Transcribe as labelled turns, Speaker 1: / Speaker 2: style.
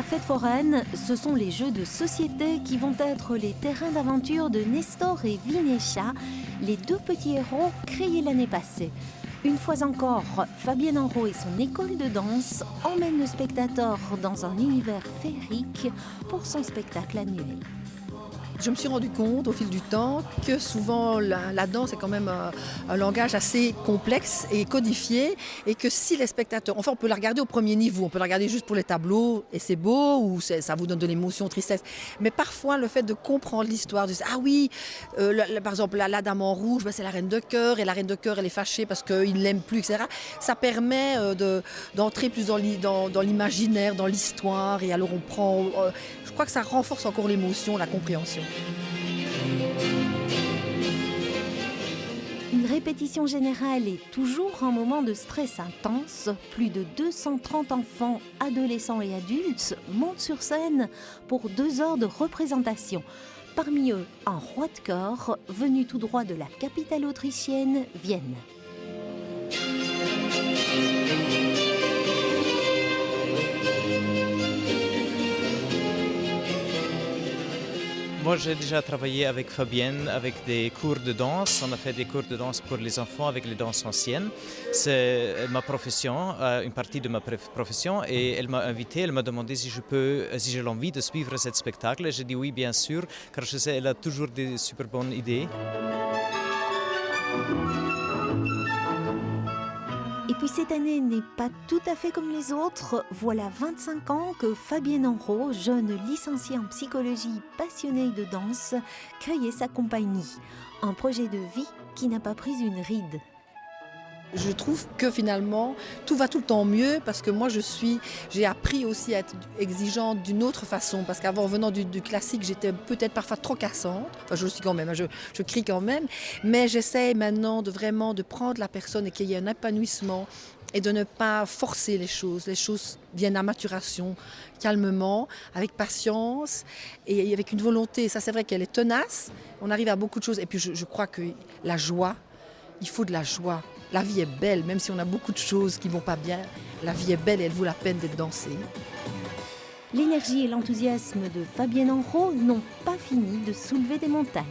Speaker 1: fête foraine, ce sont les jeux de société qui vont être les terrains d'aventure de Nestor et Vinesha, les deux petits héros créés l'année passée. Une fois encore, Fabienne Enrault et son école de danse emmènent le spectateur dans un univers féerique pour son spectacle annuel.
Speaker 2: Je me suis rendu compte au fil du temps que souvent la danse est quand même un langage assez complexe et codifié, et que si les spectateurs, enfin on peut la regarder au premier niveau, on peut la regarder juste pour les tableaux et c'est beau, ou ça vous donne de l'émotion, tristesse, mais parfois le fait de comprendre l'histoire, de ah oui, par exemple la dame en rouge, c'est la reine de cœur, et la reine de cœur elle est fâchée parce qu'il ne l'aime plus, etc. Ça permet d'entrer plus dans l'imaginaire, dans l'histoire, et alors on prend... je crois que ça renforce encore l'émotion, la compréhension.
Speaker 1: Une répétition générale est toujours un moment de stress intense. Plus de 230 enfants, adolescents et adultes montent sur scène pour 2 heures de représentation. Parmi eux, un roi de cœur venu tout droit de la capitale autrichienne, Vienne.
Speaker 3: Moi, j'ai déjà travaillé avec Fabienne, avec des cours de danse. On a fait des cours de danse pour les enfants avec les danses anciennes. C'est ma profession, une partie de ma profession. Et elle m'a invité, elle m'a demandé si j'ai l'envie de suivre ce spectacle. Et j'ai dit oui, bien sûr, car je sais, elle a toujours des super bonnes idées.
Speaker 1: Et puis cette année n'est pas tout à fait comme les autres. Voilà 25 ans que Fabienne Enrault, jeune licenciée en psychologie passionnée de danse, créait sa compagnie. Un projet de vie qui n'a pas pris une ride.
Speaker 2: Je trouve que finalement, tout va tout le temps mieux, parce que moi j'ai appris aussi à être exigeante d'une autre façon, parce qu'avant, venant du classique, j'étais peut-être parfois trop cassante. Enfin, je le suis quand même, je crie quand même, mais j'essaie maintenant de vraiment de prendre la personne et qu'il y ait un épanouissement et de ne pas forcer les choses. Les choses viennent à maturation, calmement, avec patience et avec une volonté. Ça, c'est vrai qu'elle est tenace, on arrive à beaucoup de choses. Et puis je crois que la joie, il faut de la joie. La vie est belle, même si on a beaucoup de choses qui ne vont pas bien. La vie est belle et elle vaut la peine d'être dansée.
Speaker 1: L'énergie et l'enthousiasme de Fabienne Enrault n'ont pas fini de soulever des montagnes.